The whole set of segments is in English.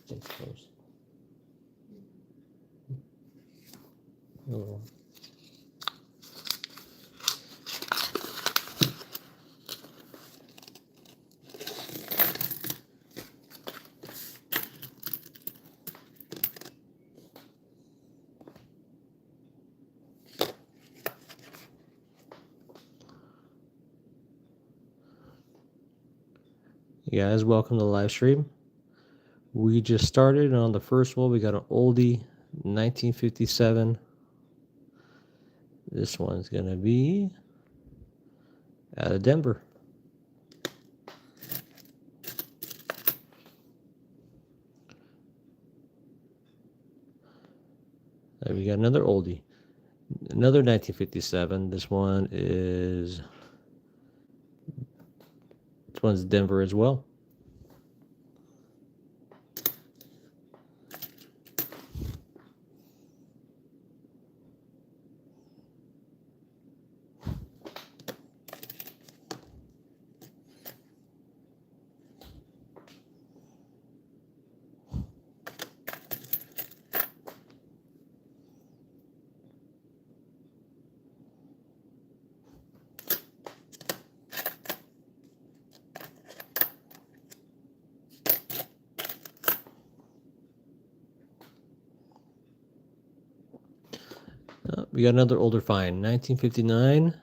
Stay close. Oh. You guys, welcome to the live stream. We just started, and on the first one, we got an oldie, 1957. This one's going to be out of Denver. And we got another oldie, another 1957. This one's Denver as well. We got another older find, 1959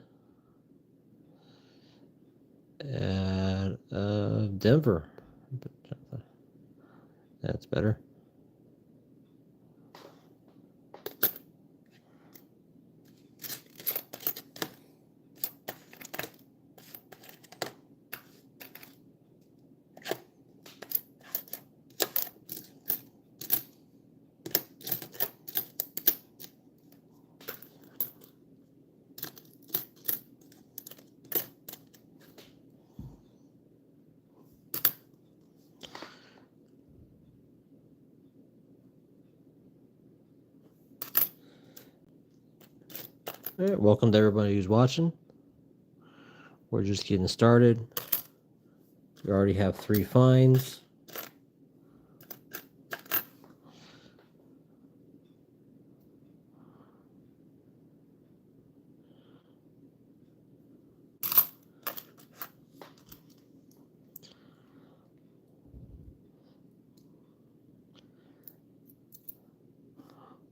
at Denver. That's better. All right, welcome to everybody who's watching. We're just getting started. We already have 3 finds.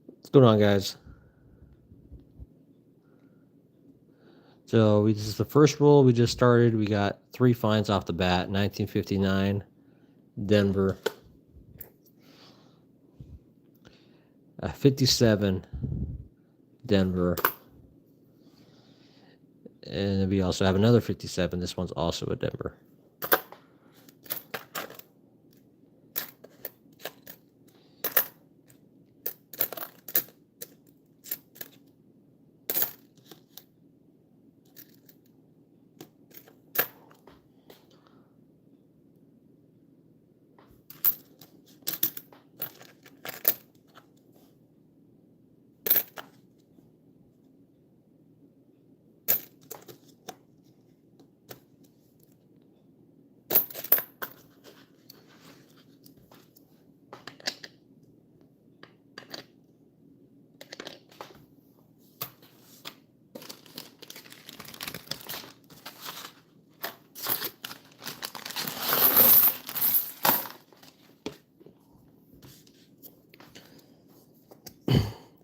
What's going on, guys? So this is the first roll we just started. We got 3 finds off the bat. 1959, Denver. 57, Denver. And we also have another 57. This one's also a Denver.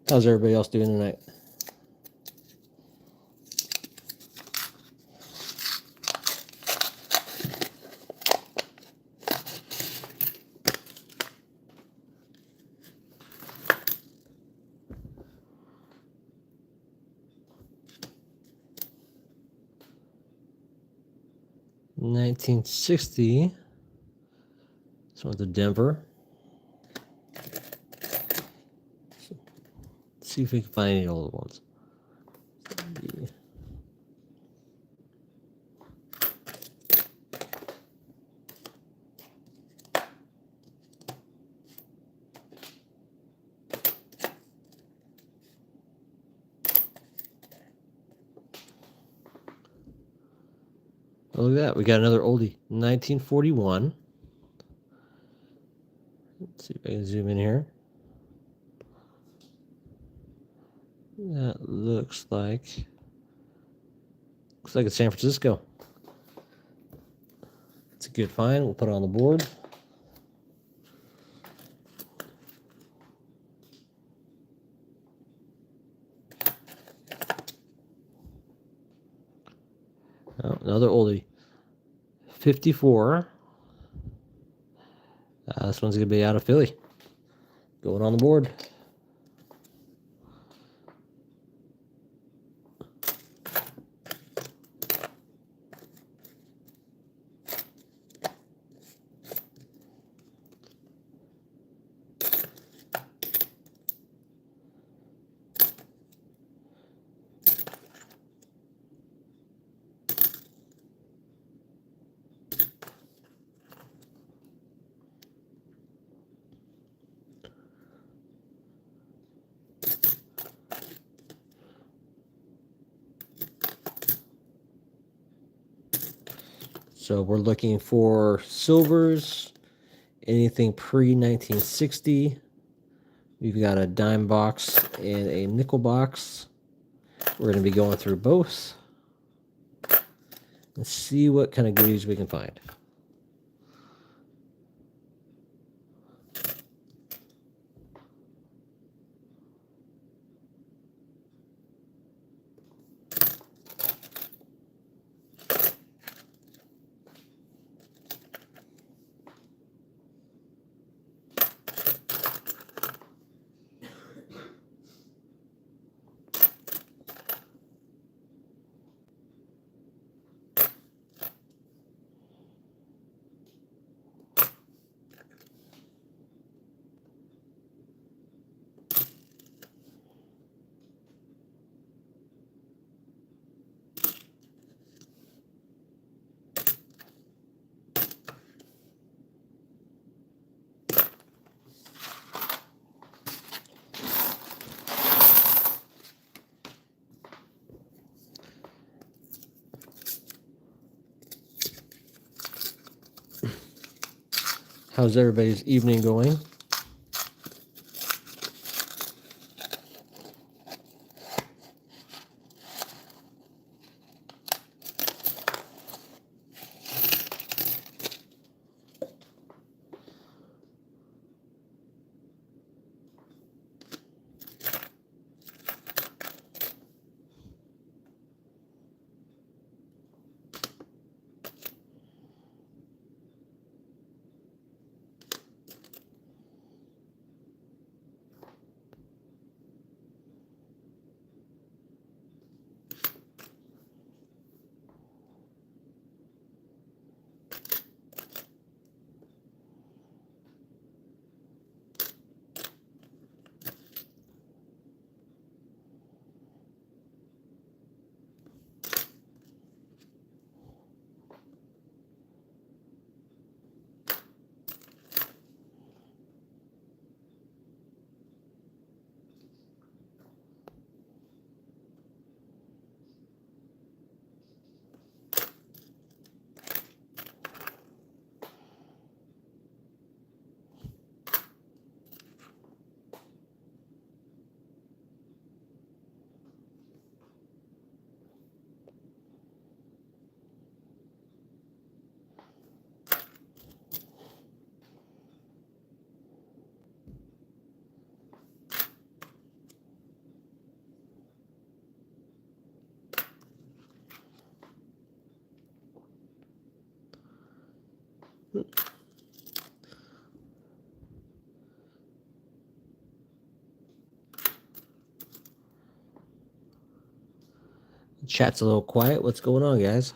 How's everybody else doing tonight? $1960. This one's a Denver. Let's see if we can find any old ones. Yeah. Oh, look at that. We got another oldie. 1941. Let's See if I can zoom in here. That looks like it's San Francisco. It's a good find. We'll put it on the board. Oh, another oldie. 54. This one's going to be out of Philly. Going on the board. So we're looking for silvers, anything pre-1960. We've got a dime box and a nickel box. We're going to be going through both and see what kind of goodies we can find. How's everybody's evening going? Chat's a little quiet. What's going on, guys?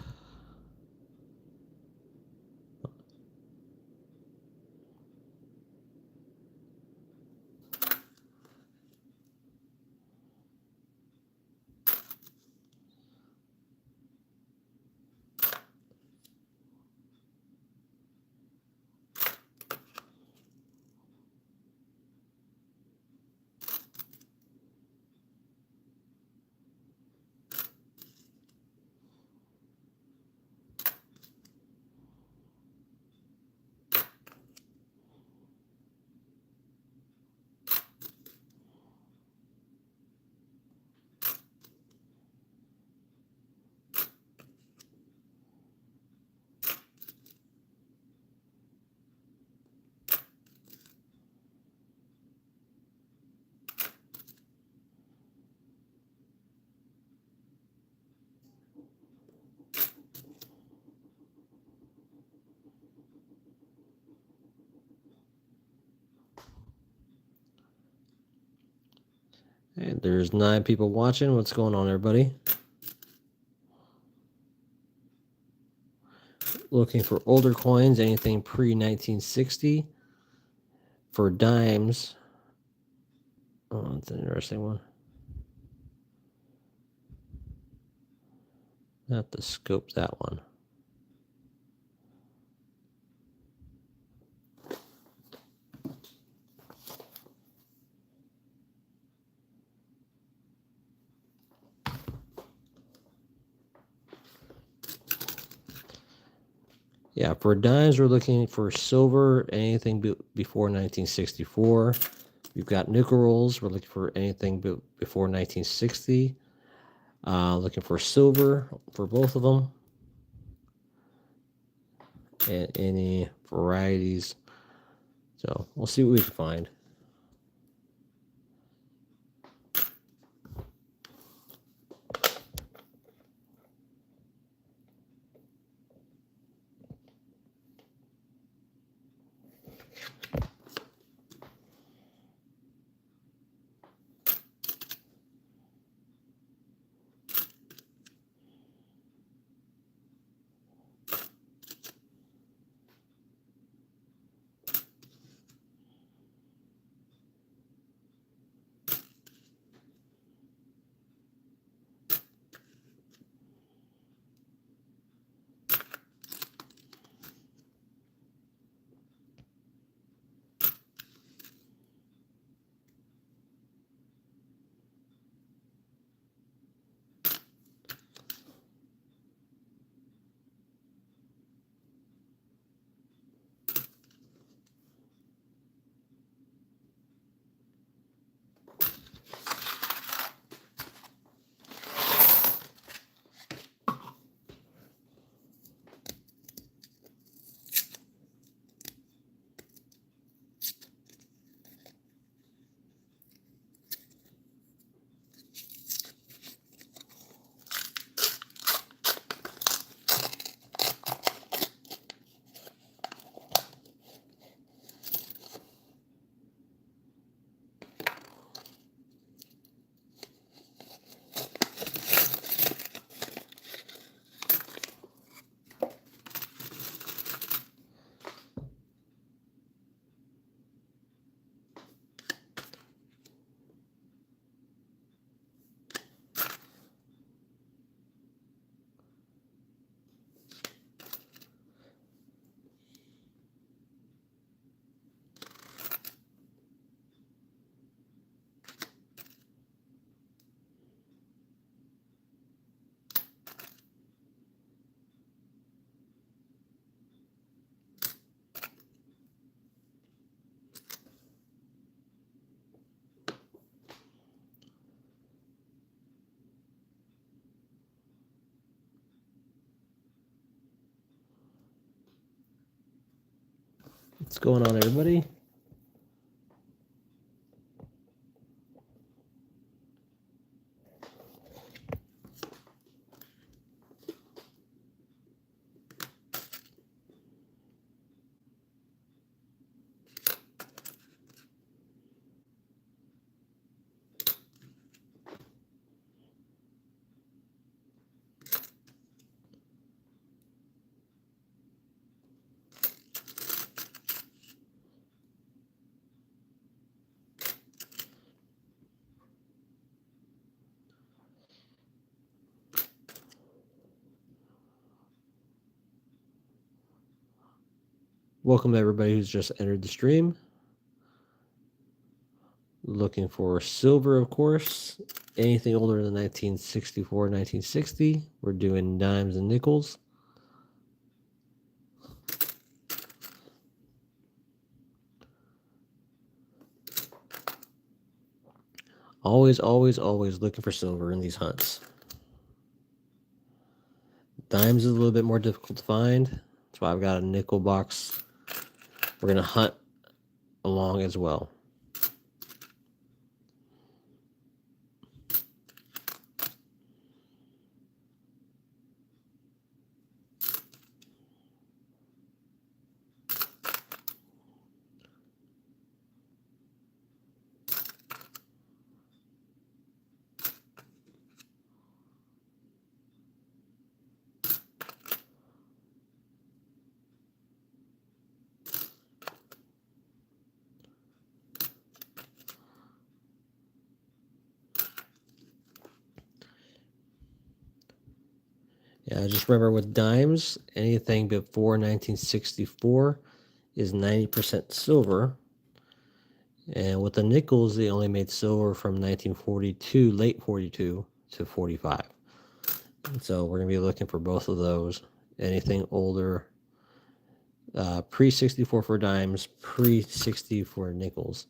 And there's 9 people watching. What's going on, everybody? Looking for older coins, anything pre-1960. For dimes, oh, that's an interesting one. I have to scope that one. Yeah, for dimes, we're looking for silver, anything before 1964. We've got nickel rolls. We're looking for anything before 1960. Looking for silver for both of them. And any varieties. So we'll see what we can find. What's going on, everybody? Welcome to everybody who's just entered the stream. Looking for silver, of course. Anything older than 1964, 1960. We're doing dimes and nickels. Always, always, always looking for silver in these hunts. Dimes is a little bit more difficult to find. That's why I've got a nickel box. We're going to hunt along as well. Yeah, just remember with dimes, anything before 1964 is 90% silver. And with the nickels, they only made silver from 1942, late 42 to 45. And so we're going to be looking for both of those. Anything older, pre 64 for dimes, pre 60 for nickels.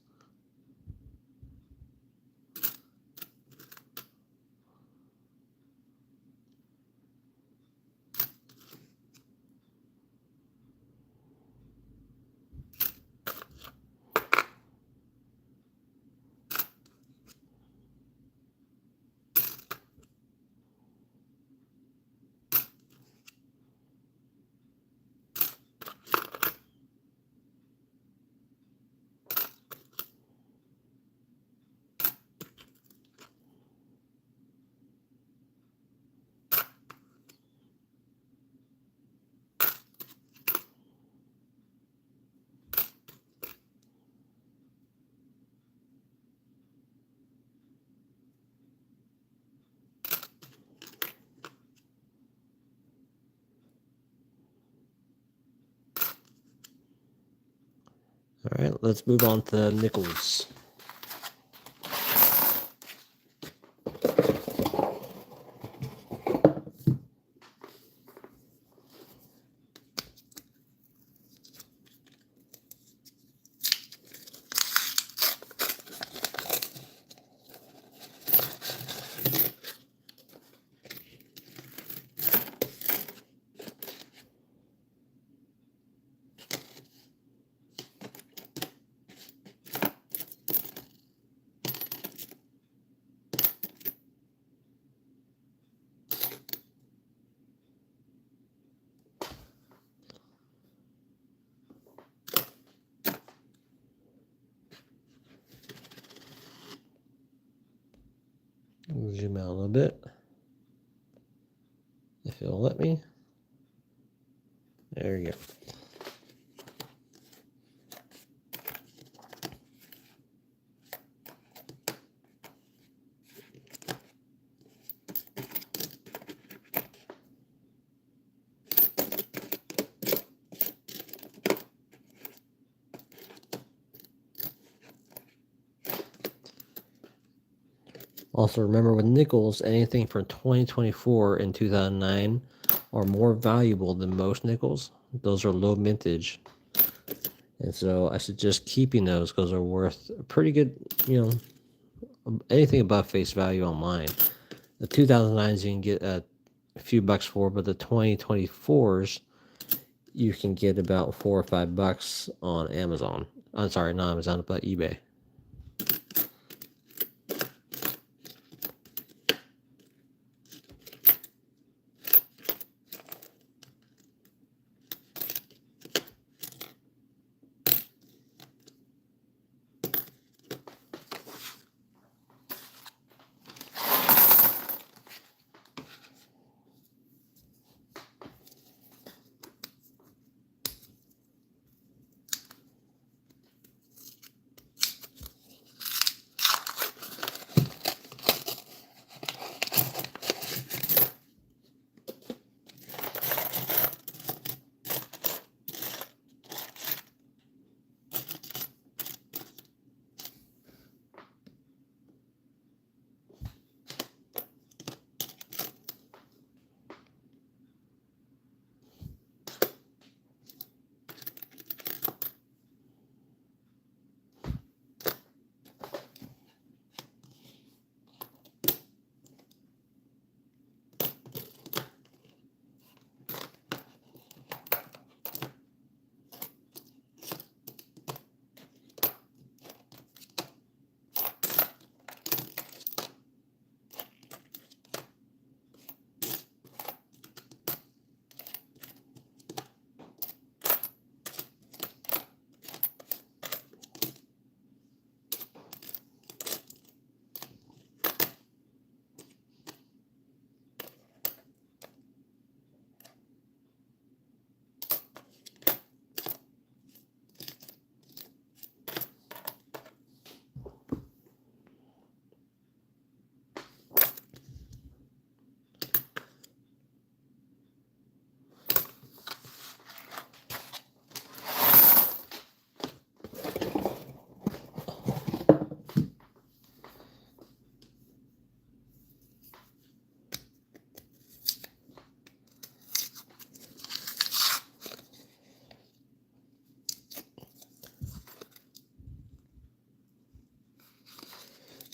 All right, let's move on to nickels. Zoom out a little bit, if it'll let me. There you go. Also, remember with nickels, anything from 2024 and 2009 are more valuable than most nickels. Those are low mintage. And so I suggest keeping those because they're worth a pretty good, anything above face value online. The 2009s you can get a few bucks for, but the 2024s you can get about $4 or $5 on Amazon. I'm sorry, not Amazon, but eBay.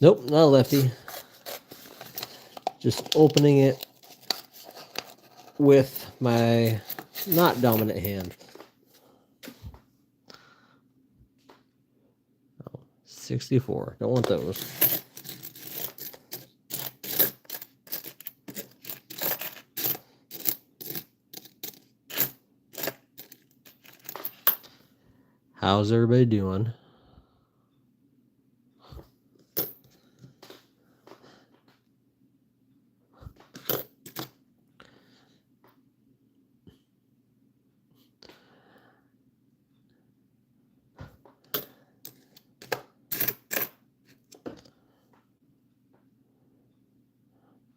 Nope, not a lefty. Just opening it with my not dominant hand. 64. Don't want those. How's everybody doing?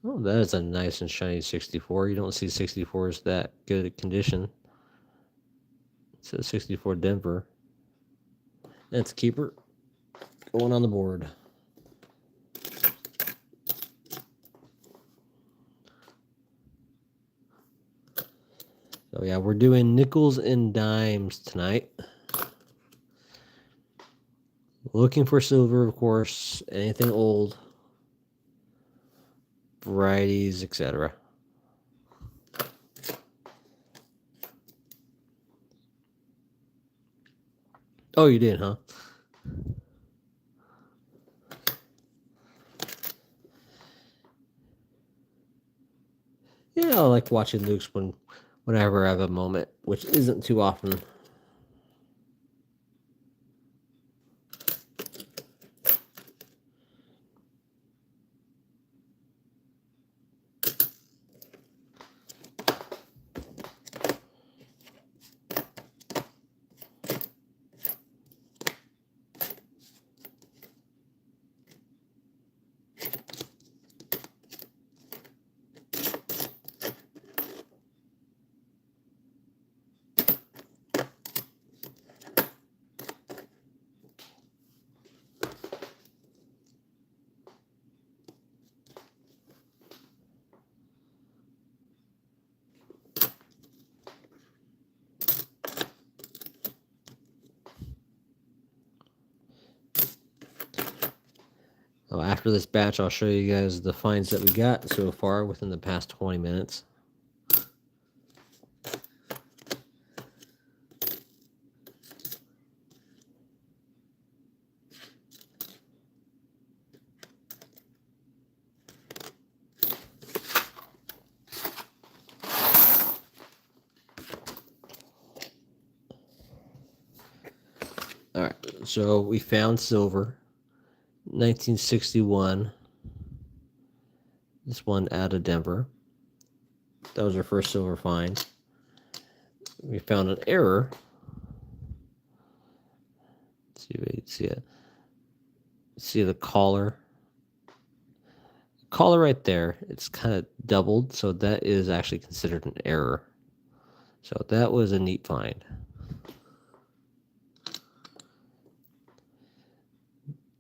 Oh, that is a nice and shiny 64. You don't see 64s that good at condition. It's a 64 Denver. That's a keeper. Going on the board. So yeah, we're doing nickels and dimes tonight. Looking for silver, of course. Anything old. Varieties, etc. Oh, you did, huh? Yeah, I like watching Luke's whenever I have a moment, which isn't too often. So after this batch, I'll show you guys the finds that we got so far within the past 20 minutes. All right, so we found silver, 1961. This one out of Denver. That was our first silver find. We found an error. Let's see if you can see it. See the collar. Collar right there. It's kind of doubled, so that is actually considered an error. So that was a neat find.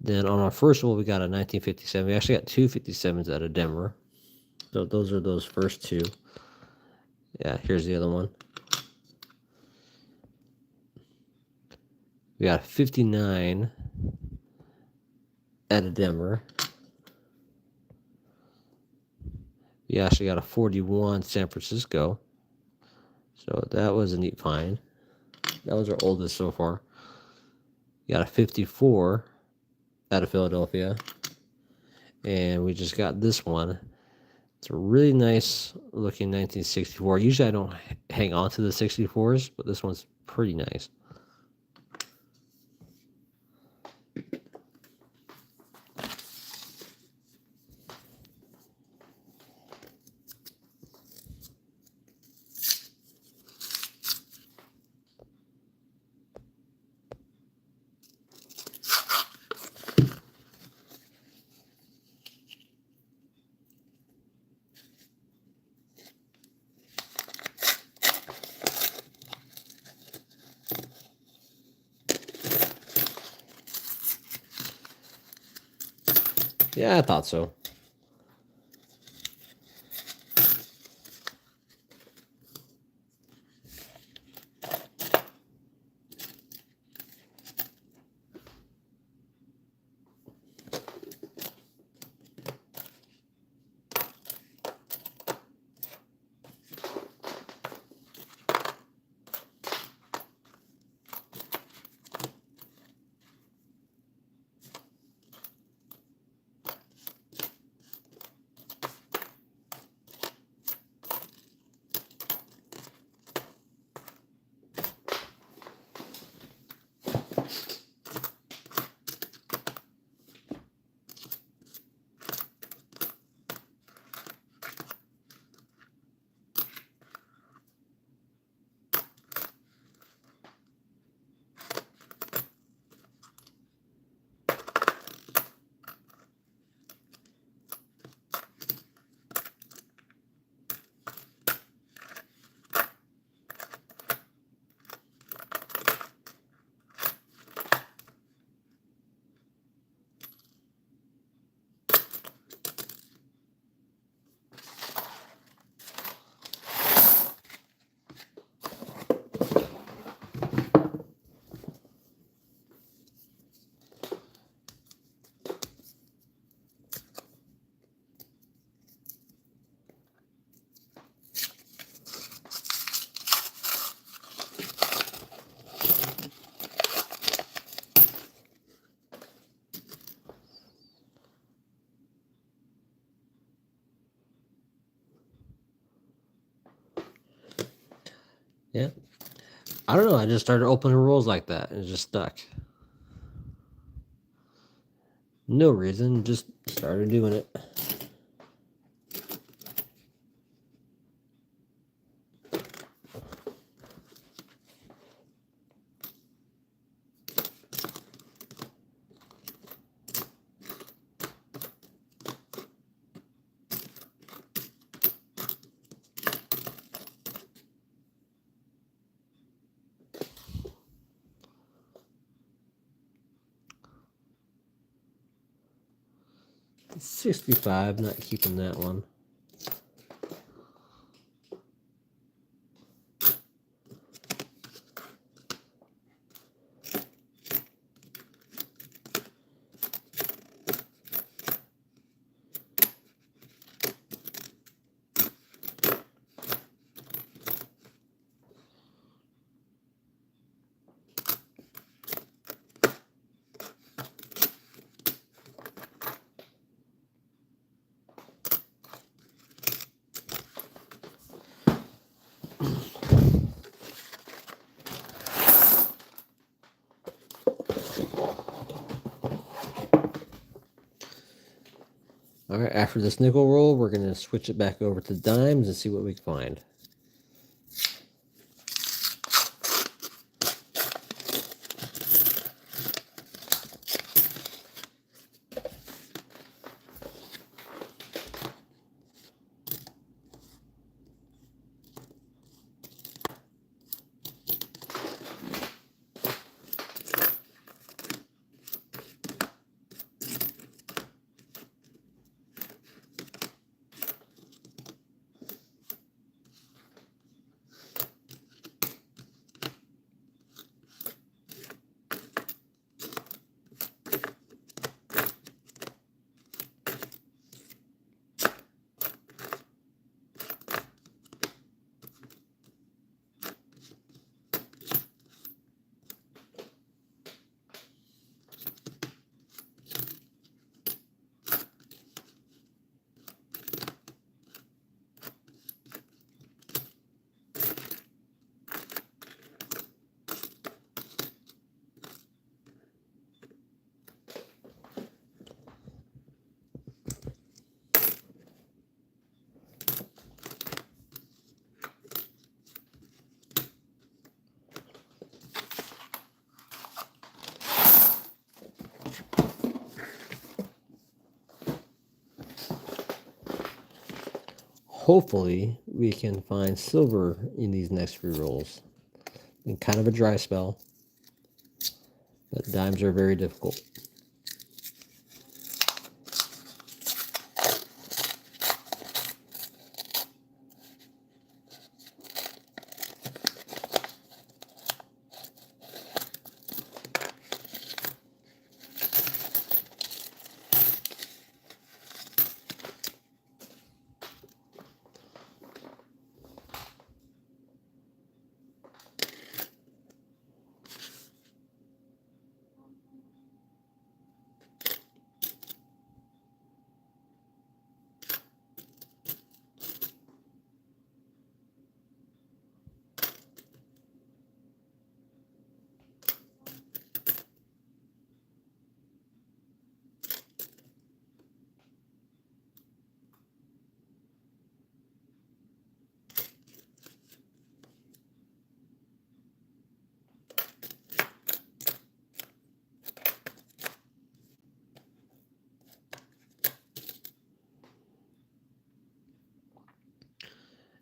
Then on our first one, we got a 1957. We actually got two 57s out of Denver. So those are those first two. Yeah, here's the other one. We got a 59 out of Denver. We actually got a 41 San Francisco. So that was a neat find. That was our oldest so far. We got a 54 out of Philadelphia. And we just got this one. It's a really nice looking 1964. Usually I don't hang on to the 64s, but this one's pretty nice. Yeah, I thought so. Yeah. I don't know. I just started opening rolls like that and it just stuck. No reason. Just started doing it. $65. Not keeping that one. All right, after this nickel roll, we're going to switch it back over to dimes and see what we can find. Hopefully, we can find silver in these next few rolls. Been kind of a dry spell, but dimes are very difficult.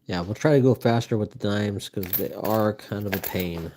Yeah, we'll try to go faster with the dimes because they are kind of a pain.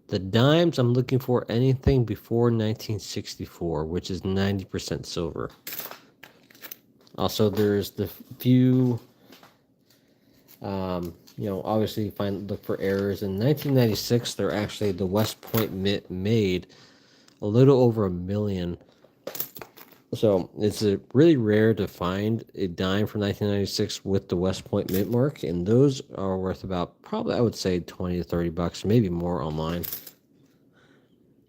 The dimes, I'm looking for anything before 1964, which is 90% silver. Also, there's the few, obviously look for errors. In 1996, they're actually, the West Point Mint made a little over 1 million. So it's really rare to find a dime from 1996 with the West Point Mint mark, and those are worth about, probably I would say, 20 to 30 bucks, maybe more online.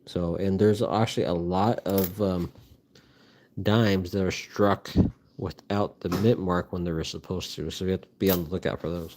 So, and there's actually a lot of dimes that are struck without the mint mark when they were supposed to, so you have to be on the lookout for those.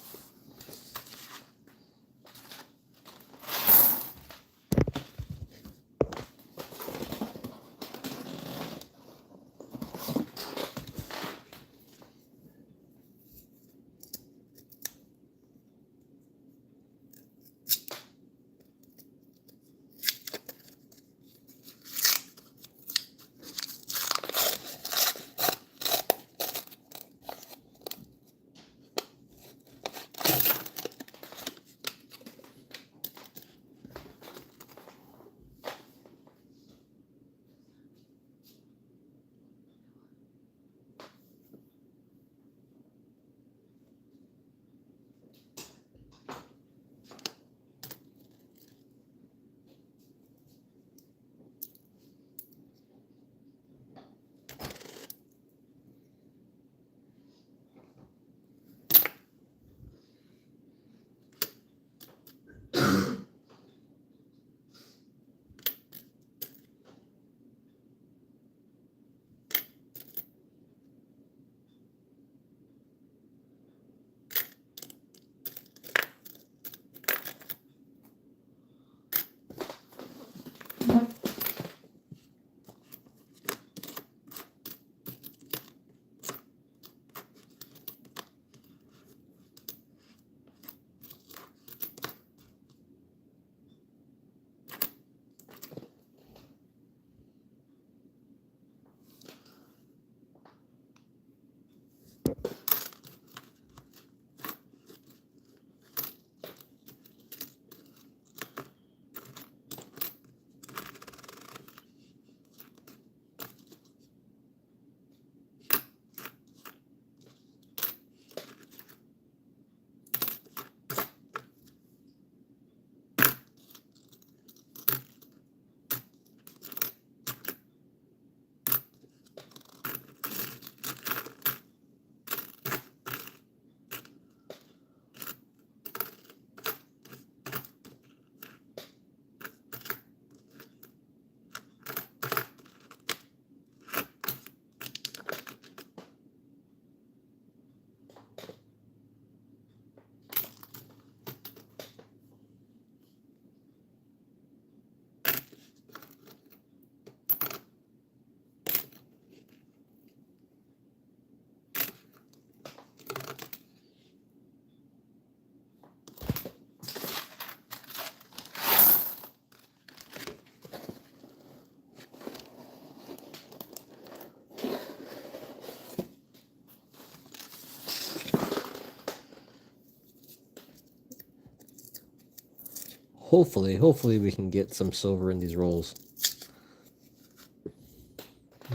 Hopefully we can get some silver in these rolls.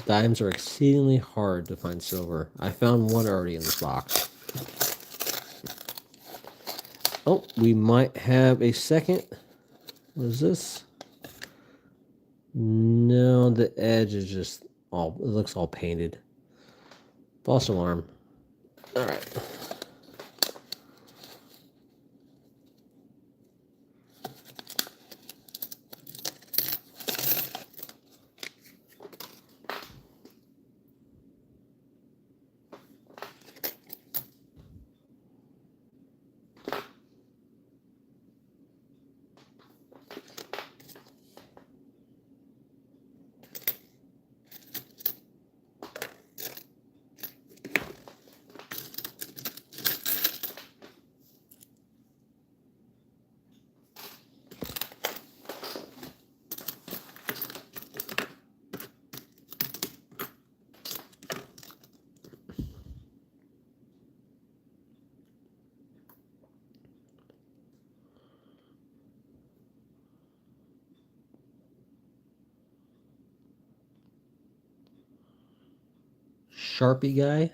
Dimes are exceedingly hard to find silver. I found one already in this box. Oh, we might have a second. What is this? No, the edge is just it looks all painted. False alarm. All right. Sharpie guy.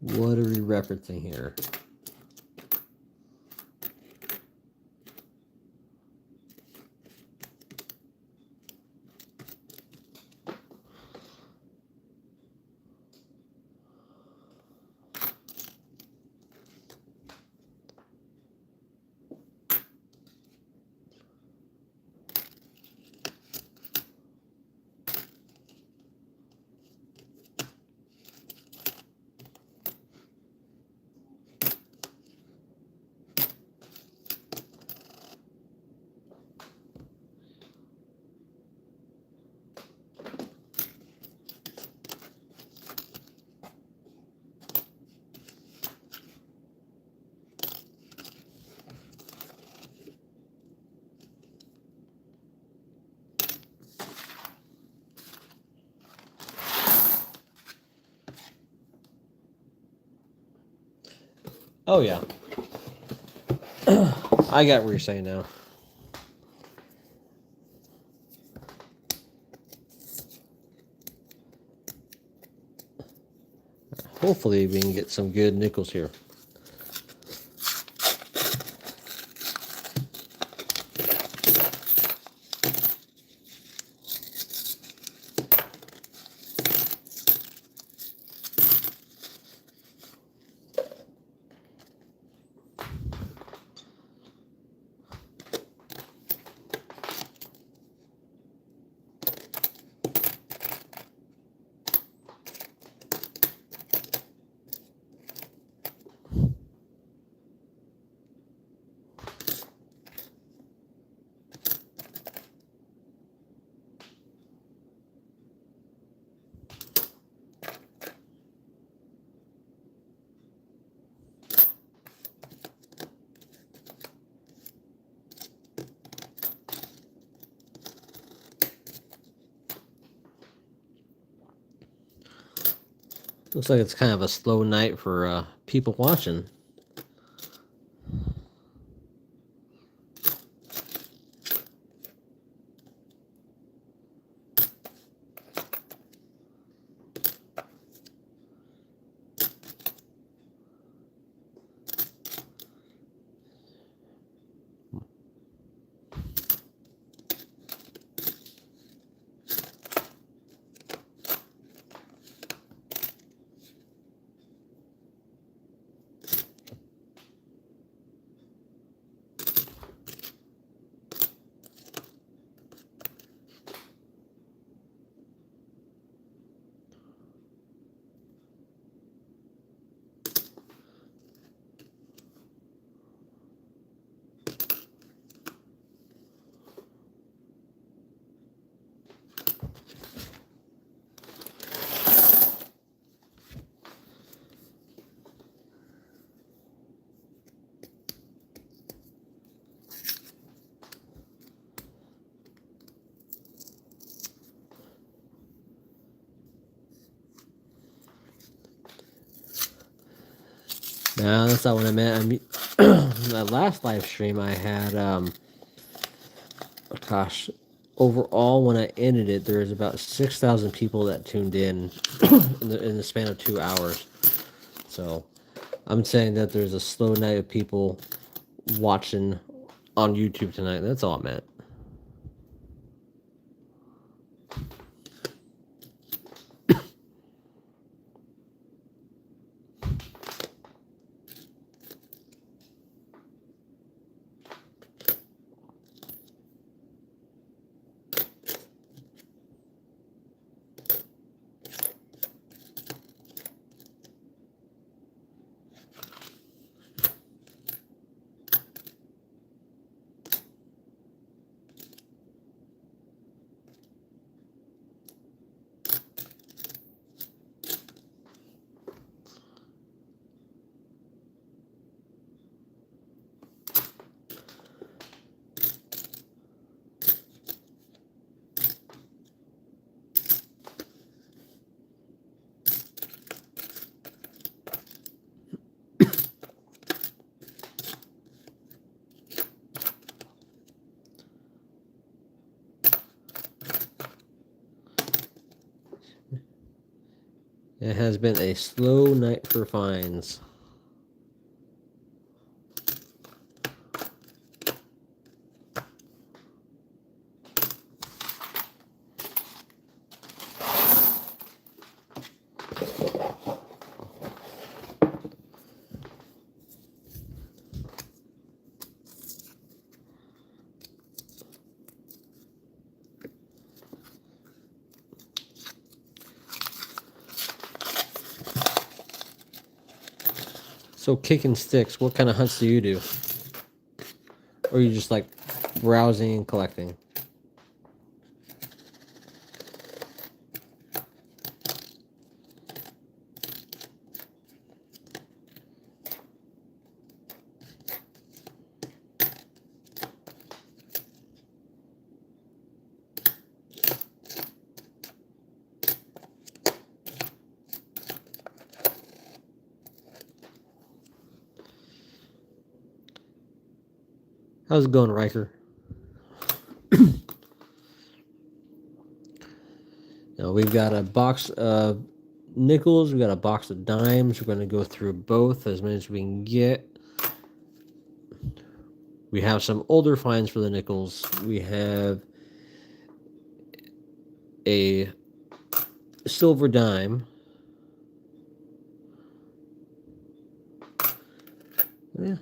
What are we referencing here? Oh yeah. I got what you're saying now. Hopefully we can get some good nickels here. Looks like it's kind of a slow night for people watching. No, that's not what I meant. I mean, that last live stream I had, gosh, overall when I ended it, there was about 6,000 people that tuned in in the span of 2 hours. So I'm saying that there's a slow night of people watching on YouTube tonight. That's all I meant. It has been a slow night for finds. So kicking sticks, what kind of hunts do you do? Or are you just like browsing and collecting? How's it going, Riker? Now we've got a box of nickels, we've got a box of dimes. We're going to go through both as many as we can get. We have some older finds for the nickels. We have a silver dime. Yeah.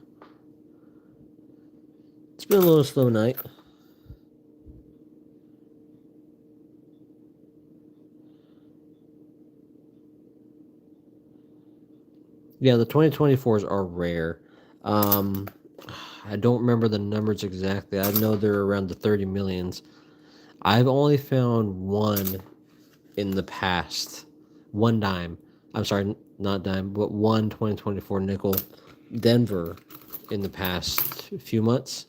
It's been a little slow night. Yeah, the 2024s are rare. I don't remember the numbers exactly. I know they're around the 30 millions. I've only found one in the past. One dime. I'm sorry, not dime, but one 2024 nickel Denver in the past few months.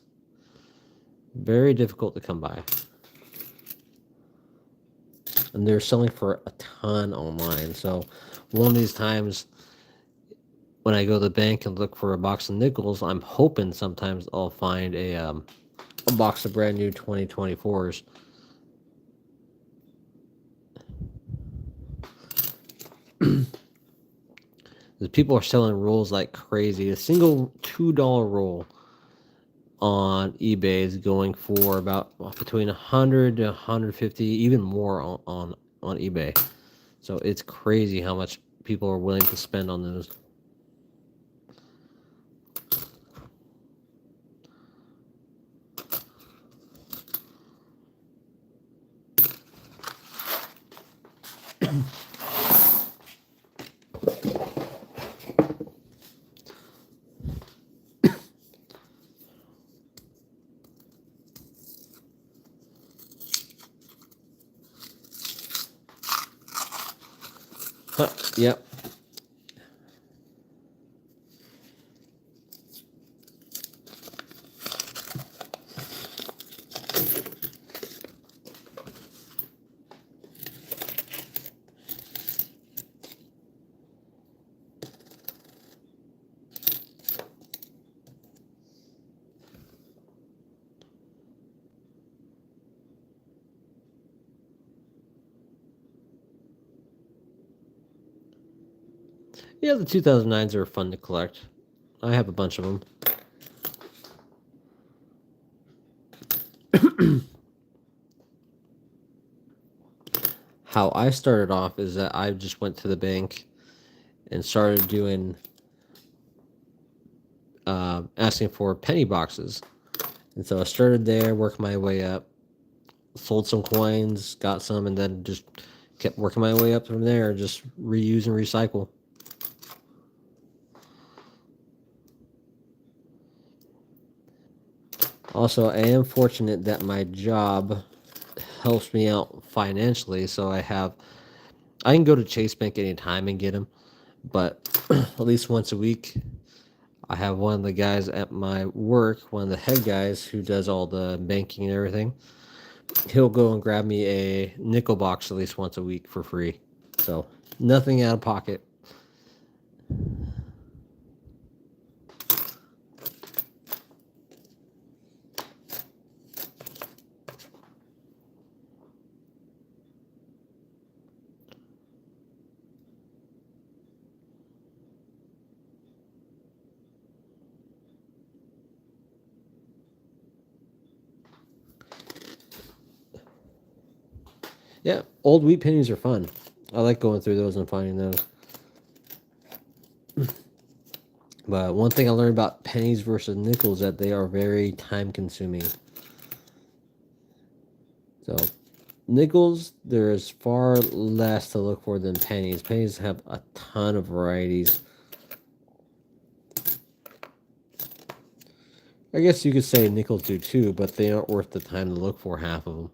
Very difficult to come by. And they're selling for a ton online. So one of these times when I go to the bank and look for a box of nickels, I'm hoping sometimes I'll find a box of brand new 2024s. The people are selling rolls like crazy. A single $2 roll on eBay is going for about between 100 to 150, even more on eBay. So it's crazy how much people are willing to spend on those. Huh, yep. Yeah, the 2009s are fun to collect. I have a bunch of them. How I started off is that I just went to the bank and started doing asking for penny boxes. And so I started there, worked my way up, sold some coins, got some, and then just kept working my way up from there, just reuse and recycle. Also, I am fortunate that my job helps me out financially, so I can go to Chase Bank anytime and get them, but at least once a week, I have one of the guys at my work, one of the head guys who does all the banking and everything. He'll go and grab me a nickel box at least once a week for free. So nothing out of pocket. Old wheat pennies are fun. I like going through those and finding those. But one thing I learned about pennies versus nickels is that they are very time consuming. So nickels, there's far less to look for than pennies. Pennies have a ton of varieties. I guess you could say nickels do too, but they aren't worth the time to look for half of them.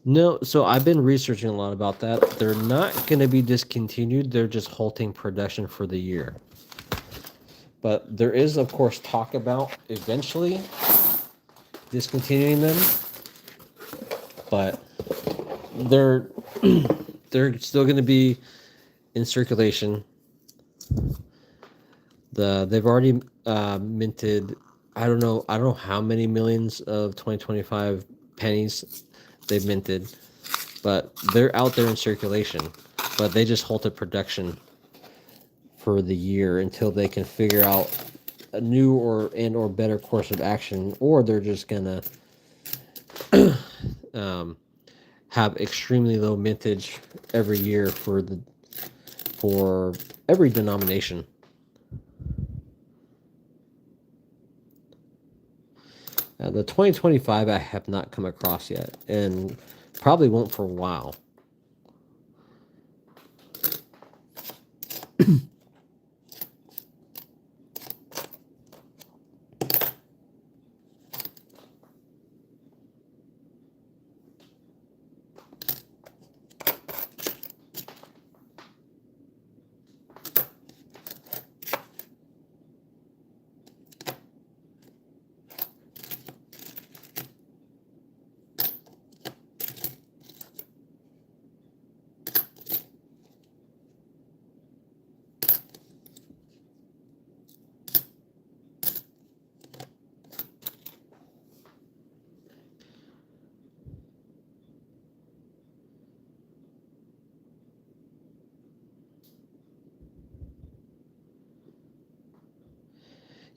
No, so I've been researching a lot about that. They're not going to be discontinued. They're just halting production for the year. But there is, of course, talk about eventually discontinuing them. But they're they're still going to be in circulation. They've already minted. I don't know how many millions of 2025 pennies they've minted, but they're out there in circulation. But they just halted production for the year until they can figure out a new or better course of action, or they're just gonna have extremely low mintage every year for every denomination. The 2025 I have not come across yet, and probably won't for a while.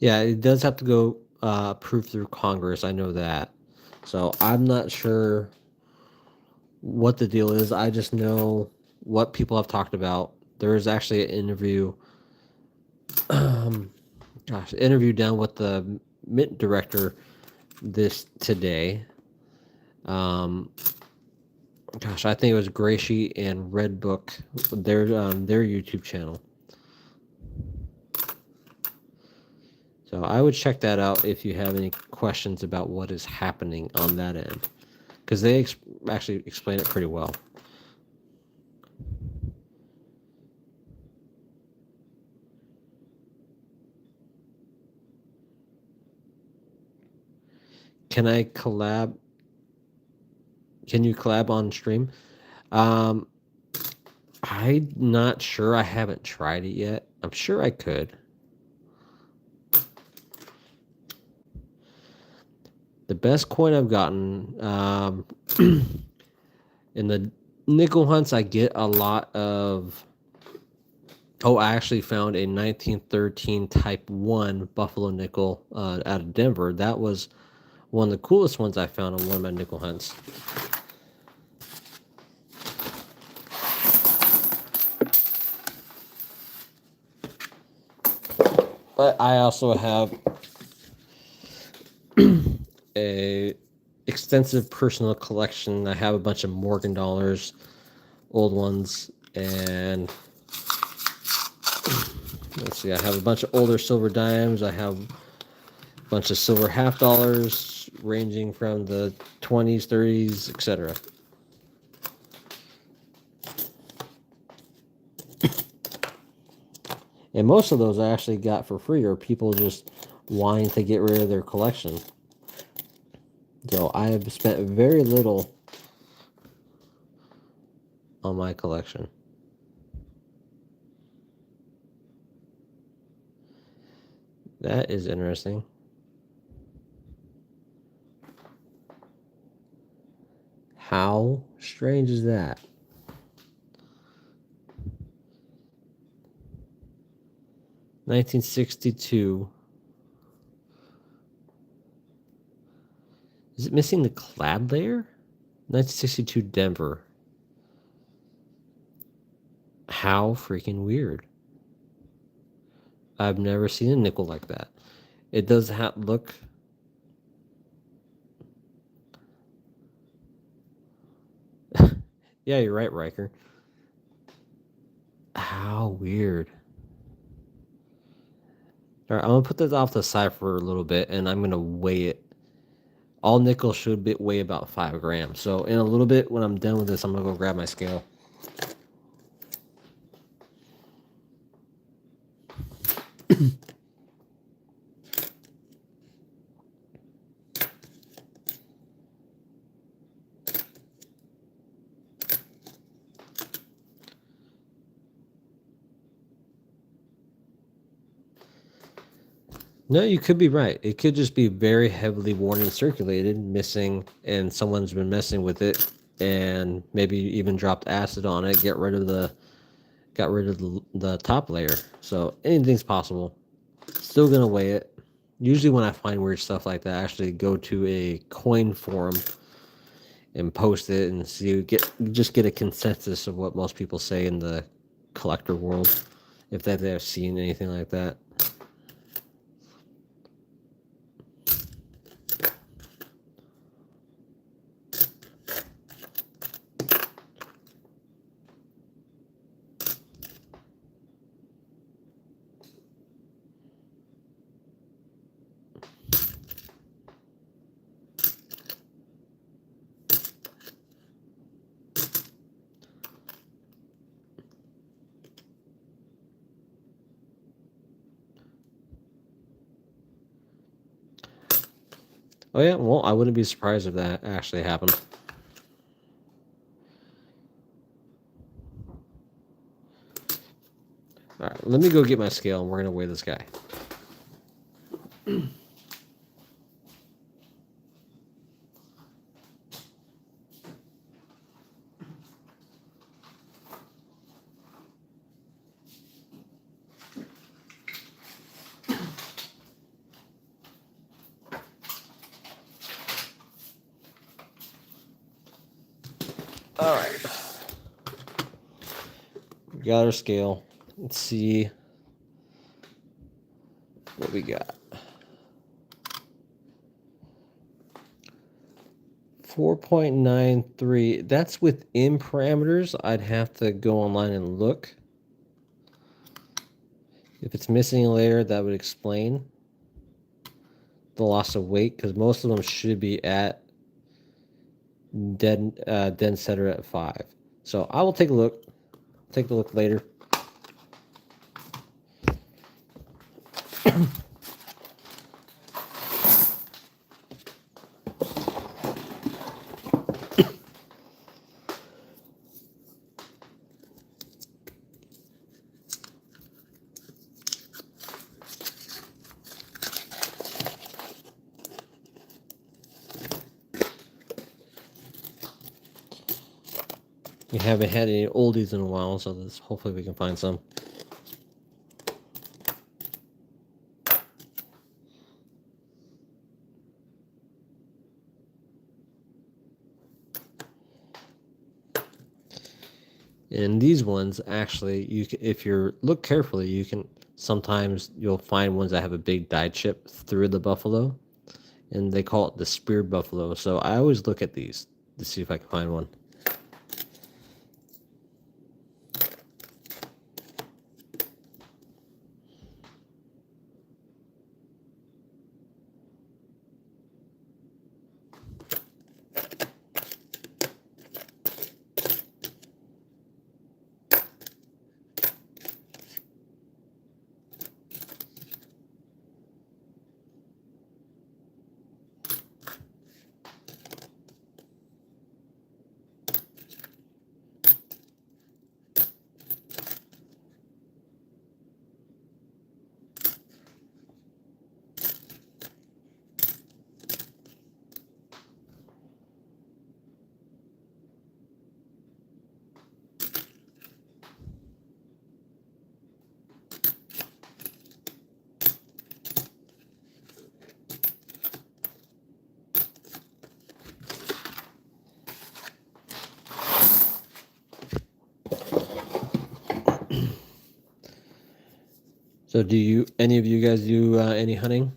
Yeah, it does have to go approved through Congress. I know that. So I'm not sure what the deal is. I just know what people have talked about. There is actually an interview, interview down with the Mint director this today. Um, I think it was Gracie and Redbook, their YouTube channel. So I would check that out if you have any questions about what is happening on that end, because they actually explain it pretty well. Can I collab? Can you collab on stream? Um, I'm not sure. I haven't tried it yet. I'm sure I could. The best coin I've gotten in the nickel hunts, I get a lot of. Oh, I actually found a 1913 Type 1 Buffalo nickel out of Denver. That was one of the coolest ones I found on one of my nickel hunts. But I also have a extensive personal collection. I have a bunch of Morgan dollars, old ones, and let's see, I have a bunch of older silver dimes. I have a bunch of silver half dollars ranging from the 20s, 30s, etc. And most of those I actually got for free, or people just wanting to get rid of their collection. So I have spent very little on my collection. That is interesting. How strange is that? $1962. Is it missing the clad layer? 1962 Denver. How freaking weird. I've never seen a nickel like that. It does look... Yeah, you're right, Riker. How weird. All right, I'm going to put this off the side for a little bit, and I'm going to weigh it. All nickel should weigh about 5 grams. So in a little bit, when I'm done with this, I'm going to go grab my scale. No, you could be right. It could just be very heavily worn and circulated, missing, and someone's been messing with it, and maybe even dropped acid on it. Got rid of the top layer. So anything's possible. Still gonna weigh it. Usually when I find weird stuff like that, I actually go to a coin forum and post it and just get a consensus of what most people say in the collector world, if they've seen anything like that. Oh yeah, well, I wouldn't be surprised if that actually happened. All right, let me go get my scale, and we're gonna weigh this guy. All right, we got our scale. Let's see what we got. 4.93. That's within parameters. I'd have to go online and look. If it's missing a layer, that would explain the loss of weight, because most of them should be at dead center at 5. So I will take a look. Take a look later. We haven't had any oldies in a while, so hopefully we can find some. And these ones, actually, if you look carefully, sometimes you'll find ones that have a big die chip through the buffalo, and they call it the speared buffalo. So I always look at these to see if I can find one. So do any of you guys do any hunting?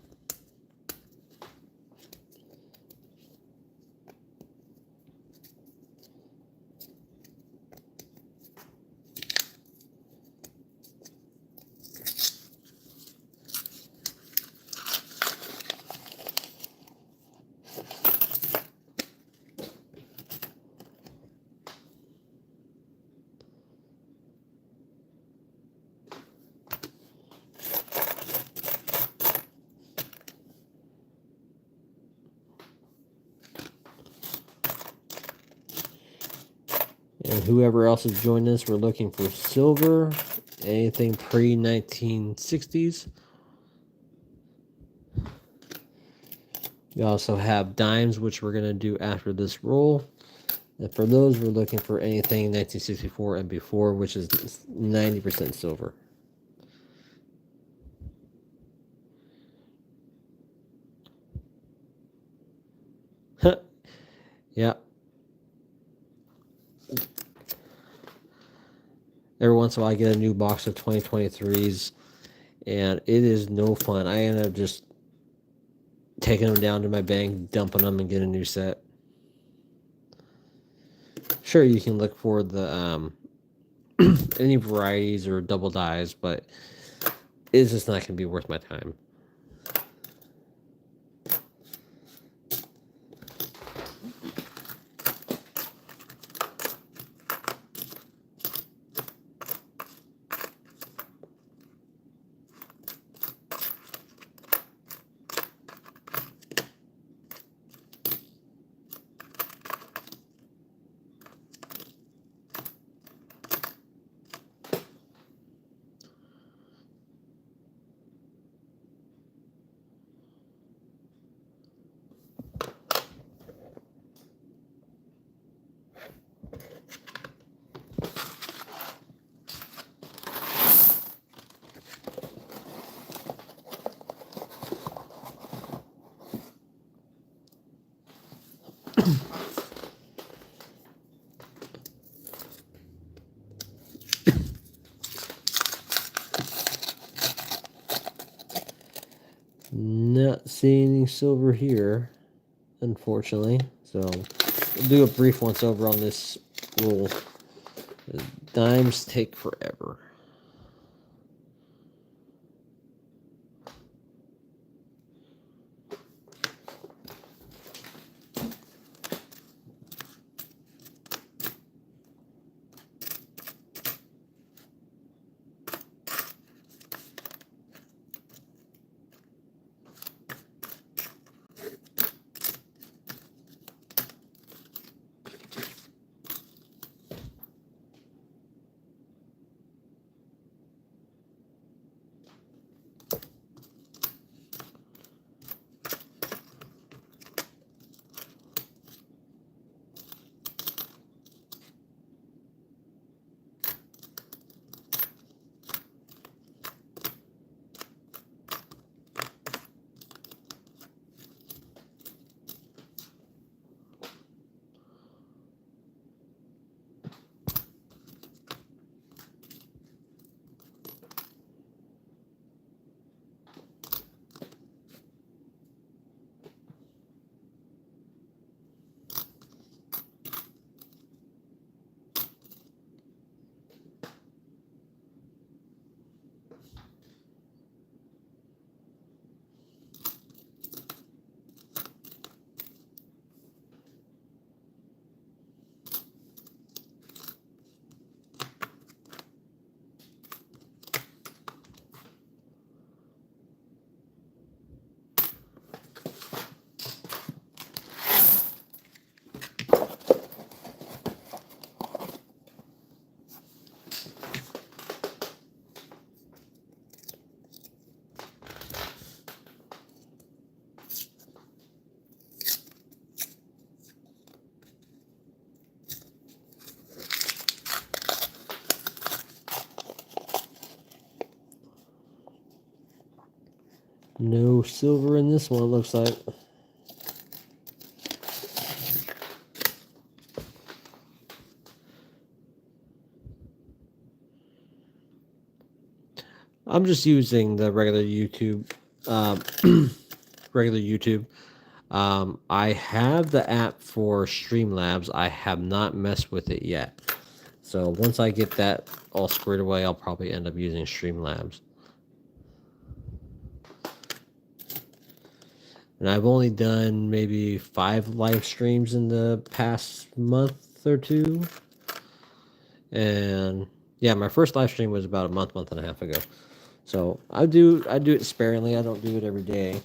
And whoever else has joined us, we're looking for silver, anything pre-1960s. We also have dimes, which we're going to do after this roll. And for those, we're looking for anything 1964 and before, which is 90% silver. Yeah. Every once in a while, I get a new box of 2023s, and it is no fun. I end up just taking them down to my bank, dumping them, and getting a new set. Sure, you can look for the any varieties or double dyes, but it's just not going to be worth my time. Not seeing any silver here, unfortunately. So we'll do a brief once over on this roll. The dimes take forever. No silver in this one, it looks like. I'm just using the regular YouTube. Uh, regular YouTube. I have the app for Streamlabs. I have not messed with it yet. So once I get that all squared away, I'll probably end up using Streamlabs. And I've only done maybe 5 live streams in the past month or two. And yeah, my first live stream was about a month and a half ago. So I do it sparingly. I don't do it every day.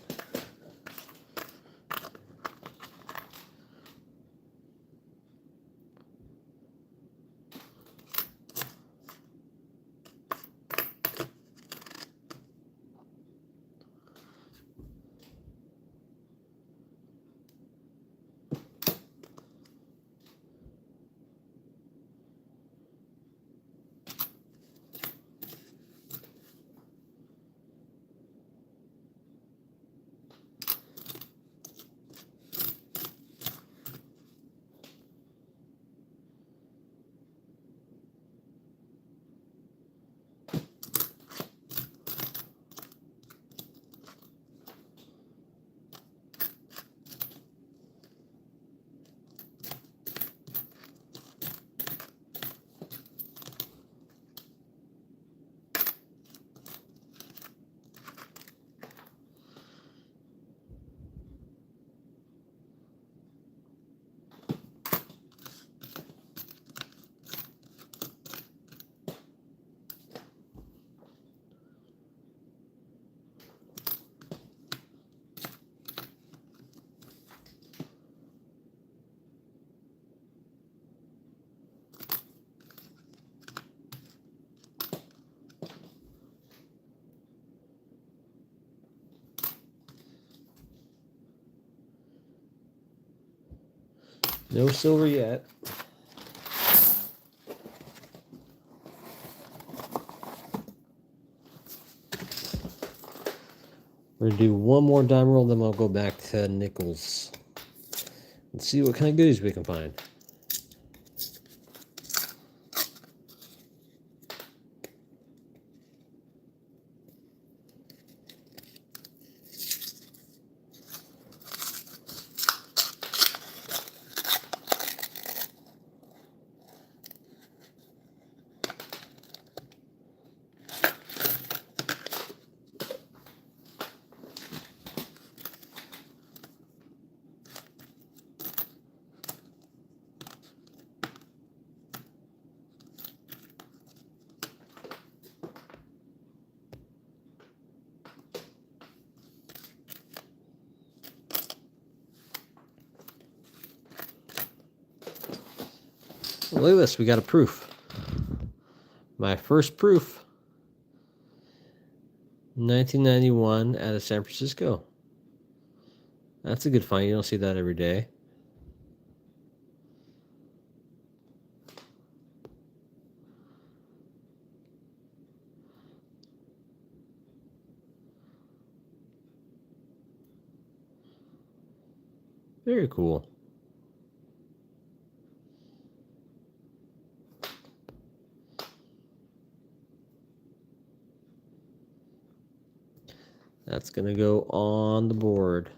No silver yet. We're gonna do one more dime roll, then we'll go back to nickels and see what kind of goodies we can find. Look at this, we got a proof. My first proof. 1991 out of San Francisco. That's a good find. You don't see that every day. Very cool. That's going to go on the board.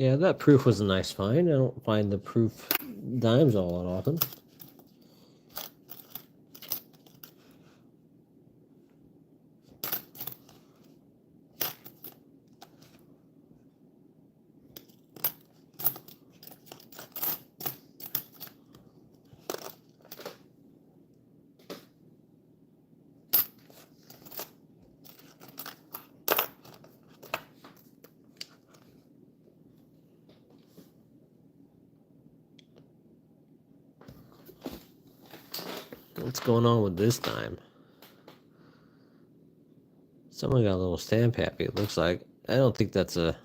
Yeah, that proof was a nice find. I don't find the proof dimes all that often. What's going on with this dime? Someone got a little stamp happy, it looks like. I don't think that's an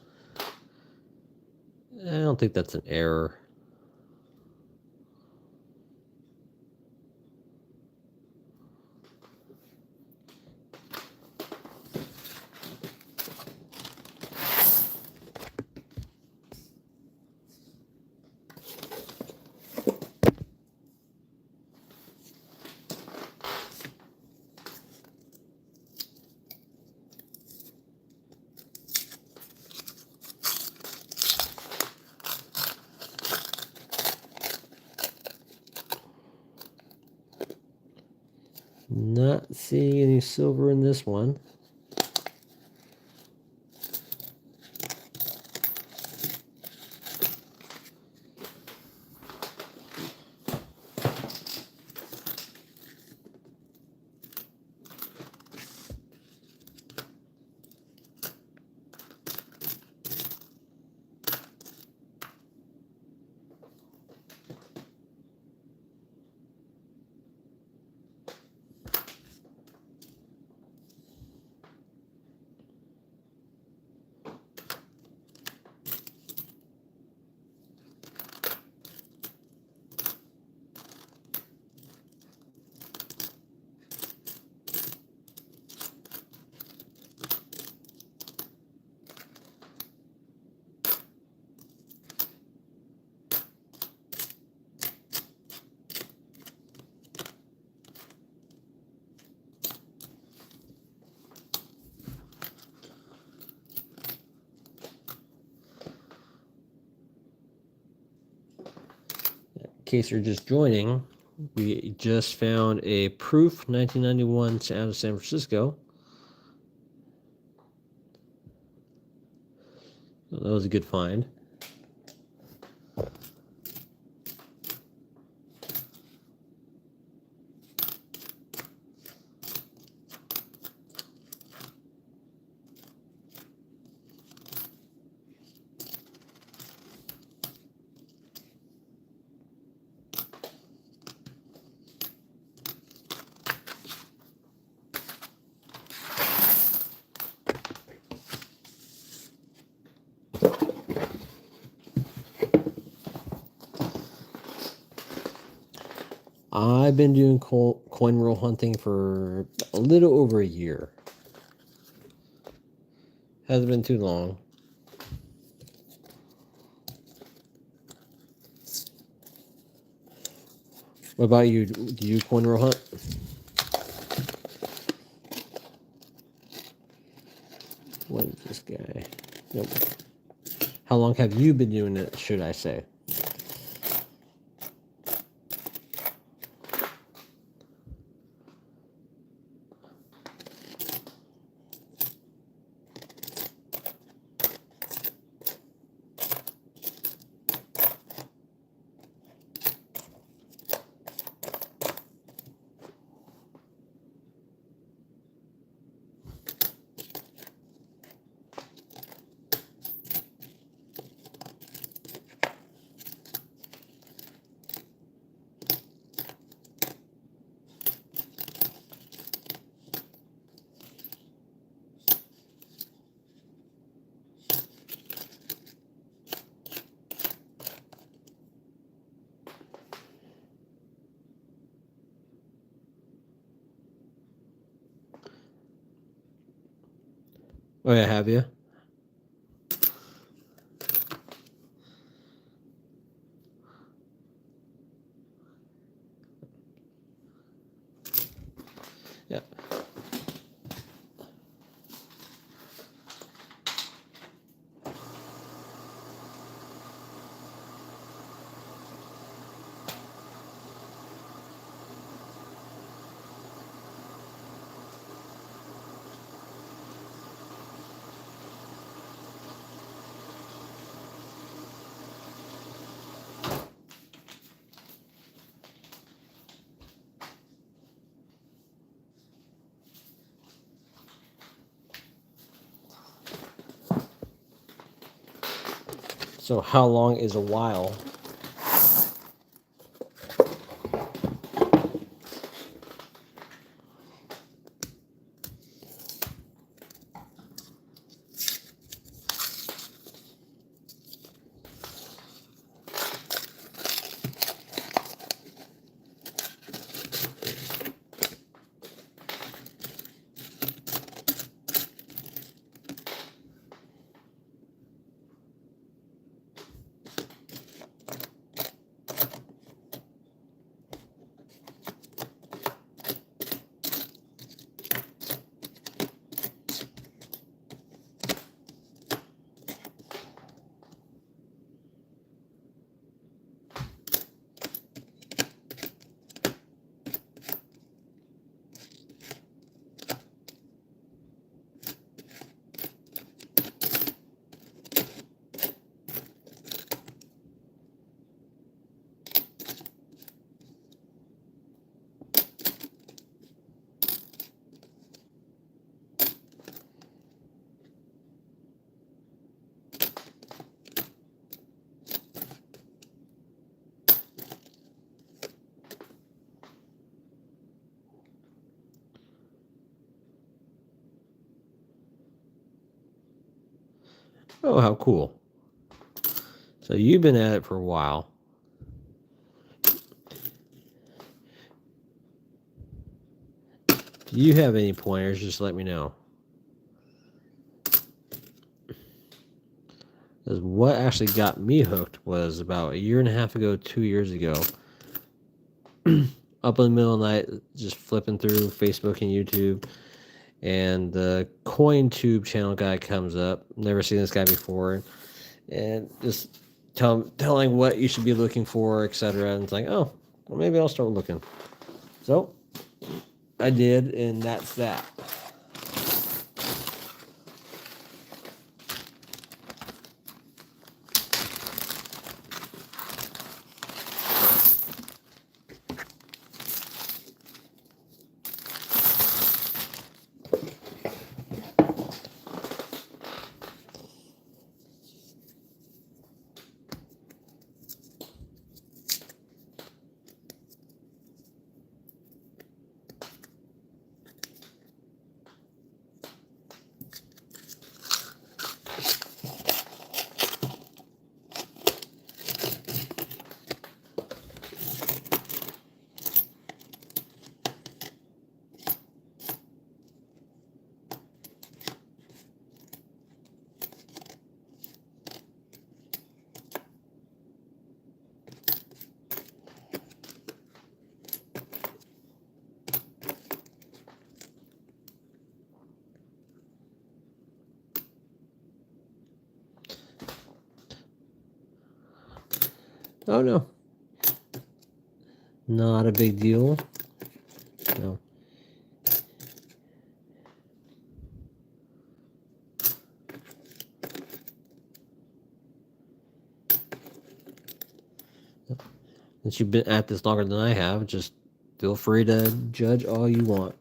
error. Not seeing any silver in this one. In case you're just joining, we just found a proof 1991 out of San Francisco. So that was a good find. I've been doing coin roll hunting for a little over a year. Hasn't been too long. What about you? Do you coin roll hunt? What is this guy? Nope. How long have you been doing it, should I say? Oh yeah, have you? Yeah. So how long is a while? Oh, how cool. So you've been at it for a while. Do you have any pointers? Just let me know. Because what actually got me hooked was about a year and a half ago, 2 years ago. Up in the middle of the night, just flipping through Facebook and YouTube, and the CoinTube channel guy comes up. Never seen this guy before, and just telling what you should be looking for, etc. And it's like, oh, well, maybe I'll start looking. So I did, and that's that. Oh no, not a big deal. No. Since you've been at this longer than I have, just feel free to judge all you want.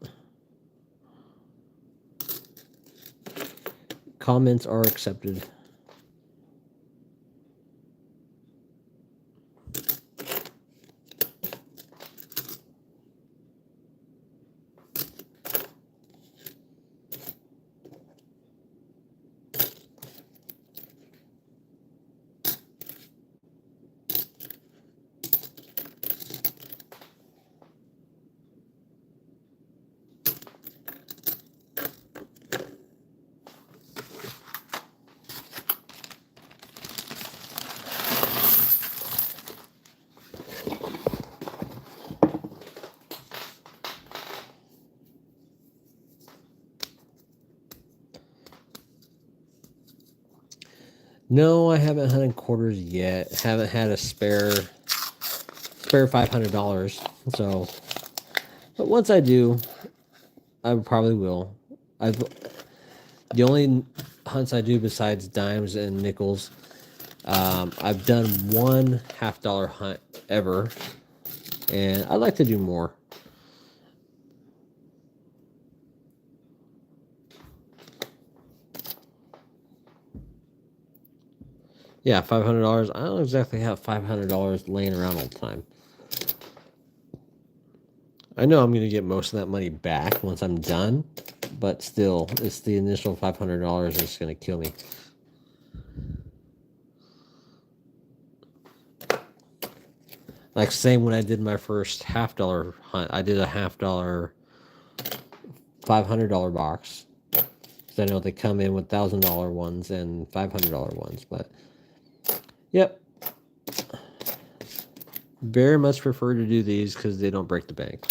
Comments are accepted. No, I haven't hunted quarters yet. Haven't had a spare $500. So, but once I do, I probably will. The only hunts I do besides dimes and nickels, I've done one $half hunt ever, and I'd like to do more. Yeah, $500. I don't exactly have $500 laying around all the time. I know I'm going to get most of that money back once I'm done, but still, it's the initial $500 that's going to kill me. Like same when I did my first $half hunt, I did a $half $500 box. So I know they come in with $1,000 ones and $500 ones, but yep. Very much prefer to do these because they don't break the bank.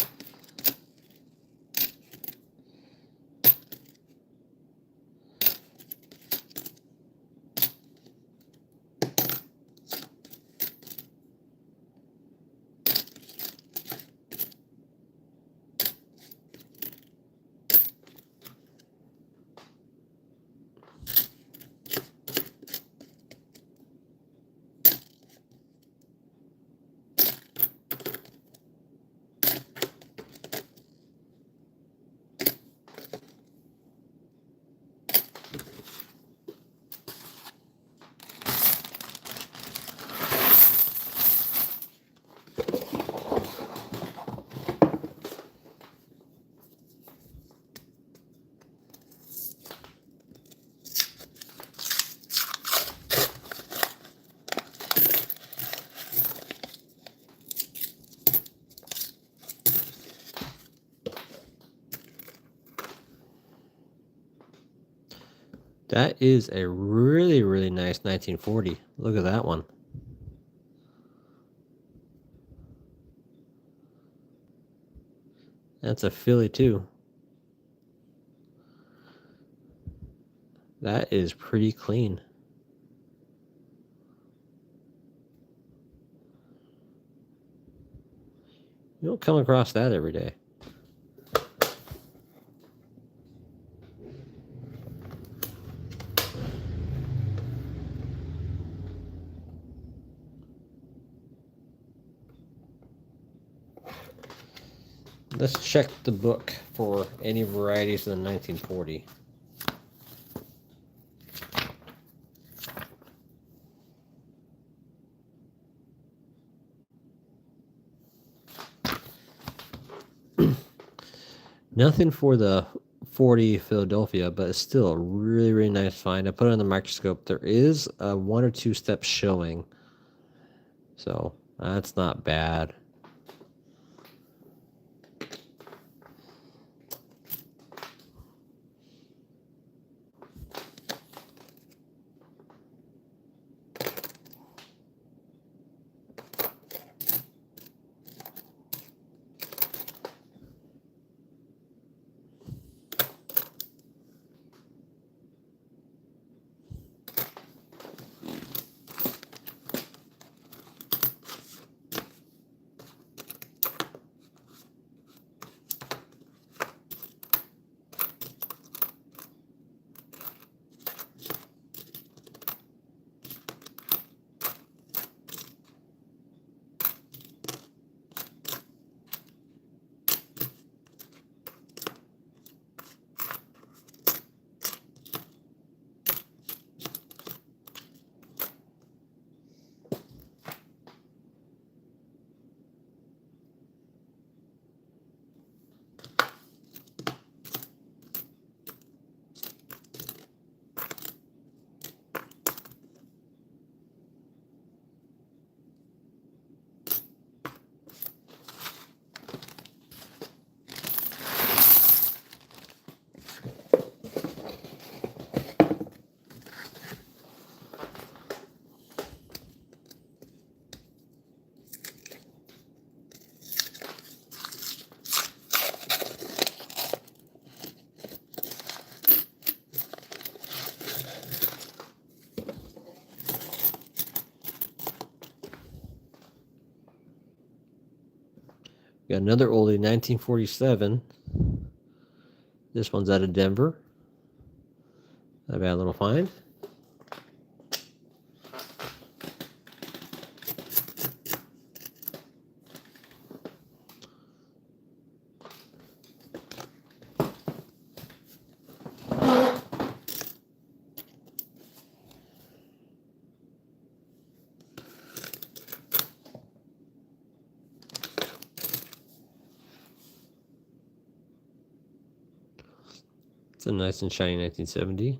That is a really, really nice 1940. Look at that one. That's a Philly too. That is pretty clean. You don't come across that every day. Let's check the book for any varieties of the 1940. Nothing for the 40 Philadelphia, but it's still a really, really nice find. I put it on the microscope. There is a 1 or 2 steps showing, so that's not bad. Got another oldie, 1947. This one's out of Denver. Not a bad little find. It's a nice and shiny 1970.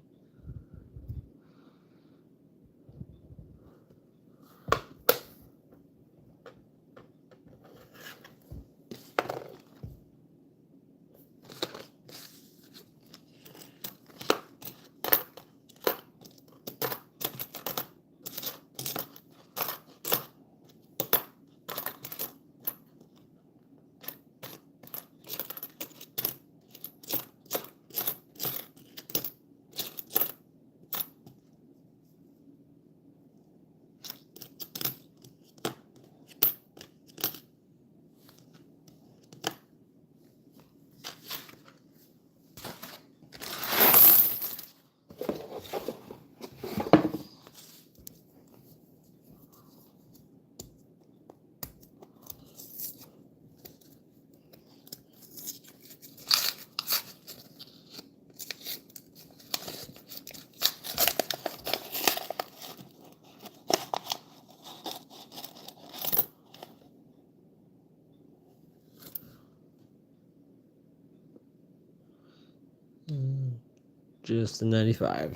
Just a 95.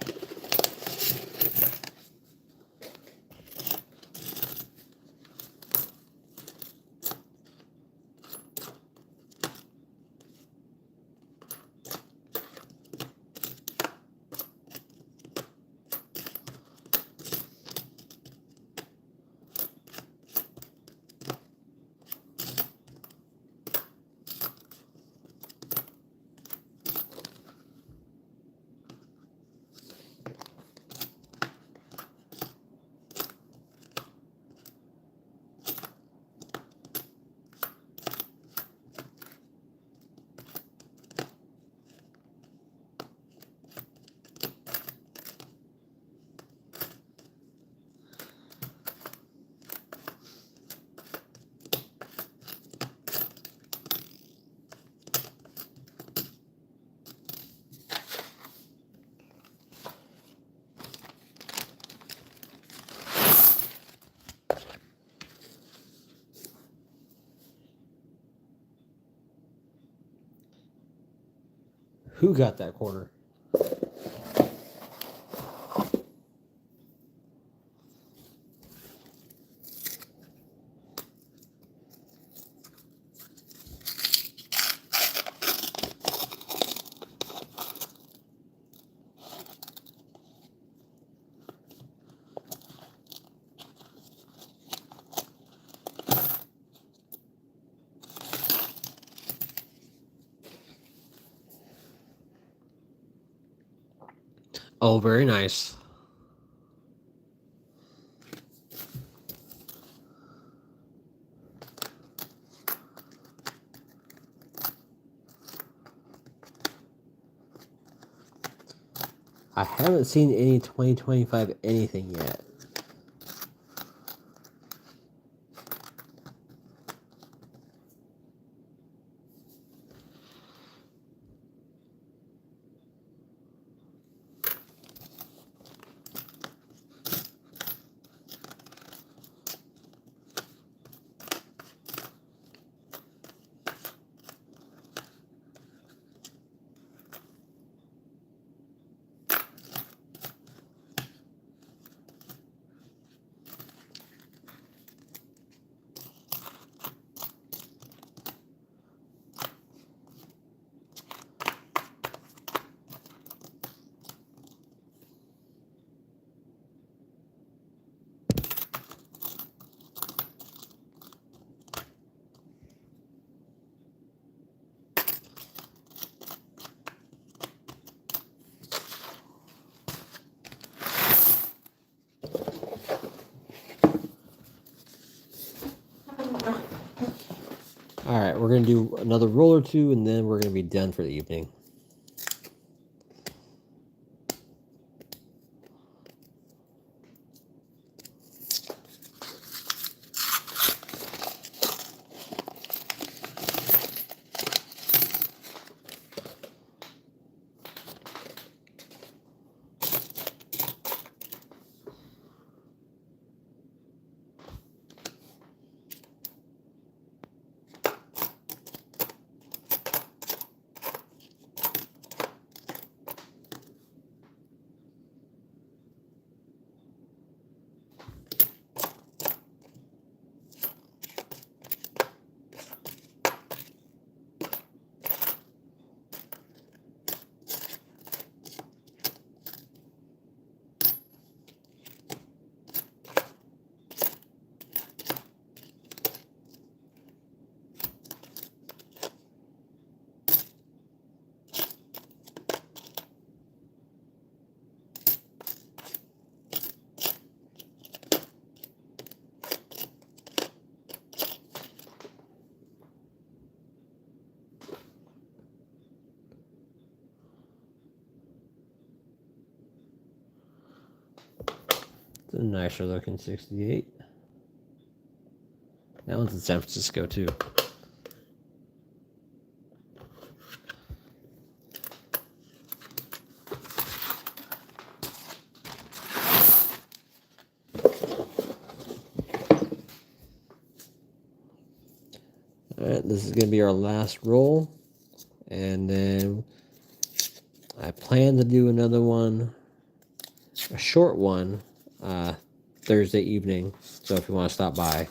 Who got that quarter? Oh, very nice. I haven't seen any 2025 anything yet. All right, we're going to do another roll or two, and then we're going to be done for the evening. It's a nicer looking 68. That one's in San Francisco too. Alright, this is going to be our last roll. And then I plan to do another one, a short one, Thursday evening. So if you want to stop by.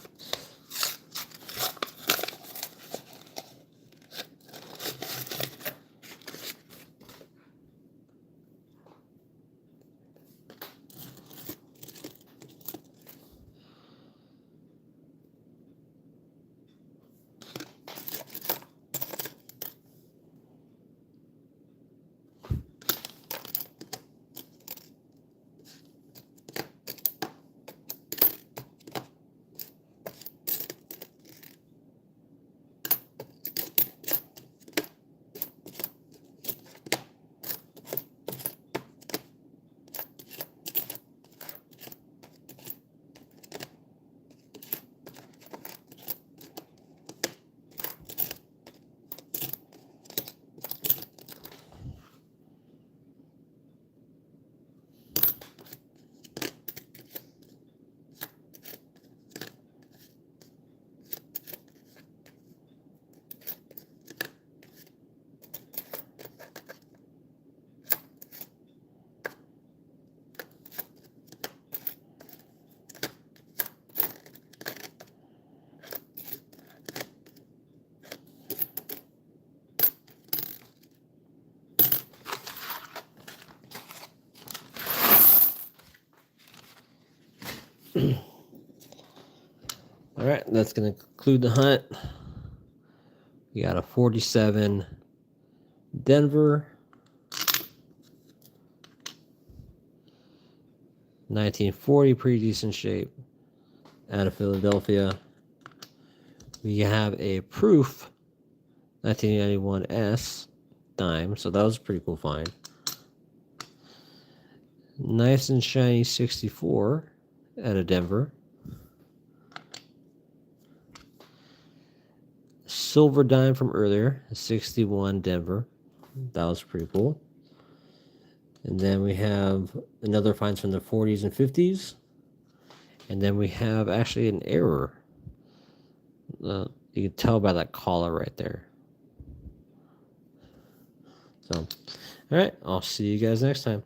that's going to conclude the hunt. We got a 47 Denver, 1940, pretty decent shape, out of Philadelphia. We have a Proof 1991 S dime, so that was a pretty cool find. Nice and shiny 64 out of Denver. Silver dime from earlier, 61 Denver. That was pretty cool. And then we have another finds from the 40s and 50s. And then we have actually an error. You can tell by that collar right there. So, all right, I'll see you guys next time.